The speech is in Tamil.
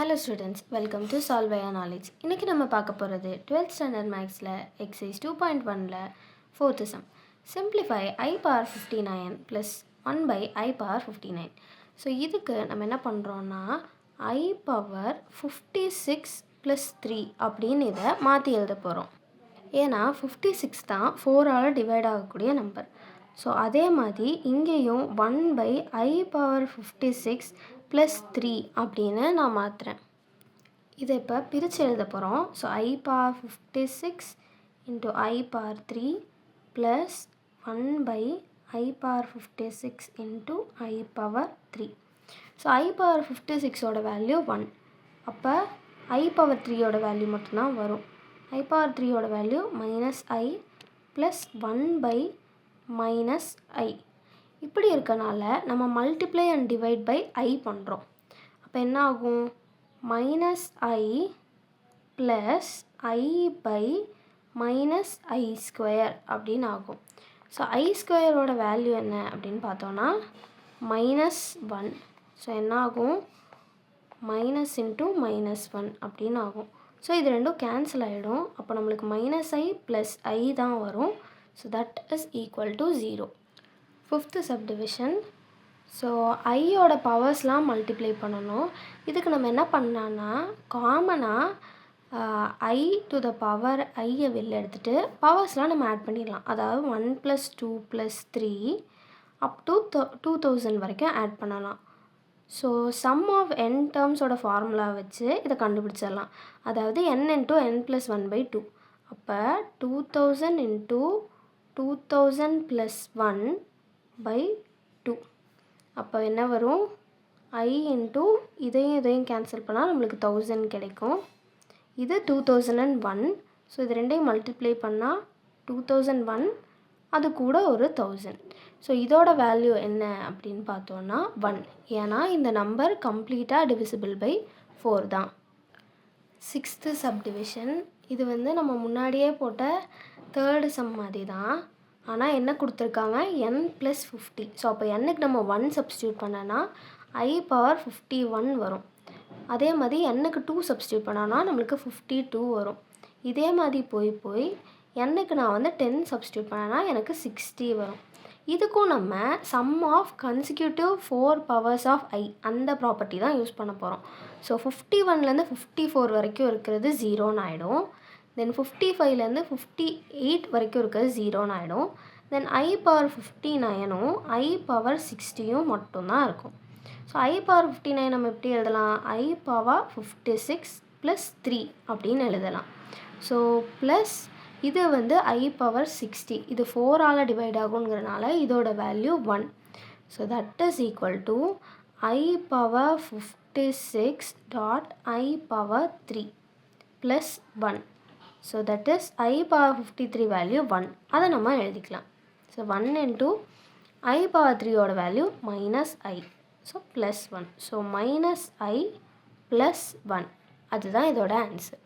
Hello students, welcome to Solve Via Knowledge. இன்னைக்கு நம்ம பார்க்க போகிறது 12th standard mathsல exercise 2.1ல 4th sum. Simplify I power 59 plus 1 by I power 59. So இதுக்கு நம்ம என்ன பண்ணுறோன்னா I power 56 plus 3 அப்படின்னு இதை மாற்றி எழுத போகிறோம். ஏன்னா 56 தான் 4ஆல் டிவைட் ஆகக்கூடிய நம்பர். ஸோ அதே மாதிரி இங்கேயும் 1 by I power 56 ப்ளஸ் 3 அப்படின்னு நான் மாற்றுறேன். இதை இப்போ பிரித்து எழுத போகிறோம். So I power 56 into I power 3 plus 1 by I power 56 into I power 3. So I power 56ஓட வேல்யூ 1. அப்போ I power 3ஓட வேல்யூ மட்டும்தான் வரும். I power 3ஓட value minus I plus 1 by minus I. இப்படி இருக்கனால நம்ம multiply and divide by I பண்ணுறோம். அப்போ என்ன ஆகும்? Minus I plus I by minus I square அப்படின்னு ஆகும். ஸோ I ஸ்கொயரோட வேல்யூ என்ன அப்படின்னு பார்த்தோன்னா மைனஸ் 1. ஸோ என்ன ஆகும்? மைனஸ் இன்ட்டு மைனஸ் 1 அப்படின்னு ஆகும். ஸோ இது ரெண்டும் கேன்சல் ஆகிடும். அப்போ நம்மளுக்கு மைனஸ் I ப்ளஸ் I தான் வரும். So that is equal to 0. 5th subdivision. So ஐயோட பவர்ஸ்லாம் மல்டிப்ளை பண்ணணும். இதுக்கு நம்ம என்ன பண்ணலான்னா காமனாக I டு த பவர் ஐயை வெளில எடுத்துகிட்டு பவர்ஸ்லாம் நம்ம ஆட் பண்ணிடலாம். அதாவது 1 + 2 + 3 அப் டு 2000 வரைக்கும் ஆட் பண்ணலாம். ஸோ சம் ஆஃப் n டேர்ம்ஸோட ஃபார்முலா வச்சு இதை கண்டுபிடிச்சிடலாம். அதாவது n × n + 1/2. அப்போ 2000 × 2000 + 1 by 2. அப்போ என்ன வரும்? I இன்ட்டு இதையும் கேன்சல் பண்ணால் நம்மளுக்கு 1000 கிடைக்கும். இது 2001. ஸோ இது ரெண்டையும் மல்டிப்ளை பண்ணால் 2001, அது கூட ஒரு 1000. ஸோ இதோட வேல்யூ என்ன அப்படின்னு பார்த்தோன்னா 1. ஏன்னா இந்த நம்பர் கம்ப்ளீட்டாக டிவிசிபிள் பை 4 தான். 6th subdivision. இது நம்ம முன்னாடியே போட்ட 3rd sum மாதிரி தான். ஆனால் என்ன கொடுத்துருக்காங்க? n + 50. ஸோ அப்போ என்னுக்கு நம்ம 1 சப்ஸ்டியூட் பண்ணனா I power 51 வரும். அதே மாதிரி என்னுக்கு 2 சப்ஸ்டியூட் பண்ணனா நம்மளுக்கு 52 வரும். இதே மாதிரி போய் என்னுக்கு நான் 10 சப்ஸ்டியூட் பண்ணனா எனக்கு 60 வரும். இதுக்கும் நம்ம sum of consecutive 4 powers of I அந்த ப்ராப்பர்ட்டி தான் யூஸ் பண்ண போகிறோம். ஸோ 51லேருந்து 54 வரைக்கும் இருக்கிறது 0ன்னு ஆகிடும். தென் 55லேருந்து 58 வரைக்கும் இருக்கிறது 0ன்னு ஆகிடும். தென் I power 59ம் I power 60யும் மட்டும்தான் இருக்கும். ஸோ I power 59 நம்ம எப்படி எழுதலாம்? I power 56 + 3 அப்படின்னு எழுதலாம். ஸோ ப்ளஸ் இது I power 60. இது 4ஆல் டிவைட் ஆகுங்கிறனால இதோட value 1. So that is equal to I power 56 dot I power 3 plus 1. So that is I power 53 value 1. அதை நம்ம எழுதிக்கலாம். ஸோ 1 இன்ட்டு I power 3ஓட value minus I. So plus 1. So minus I plus 1. அதுதான் இதோட ஆன்சர்.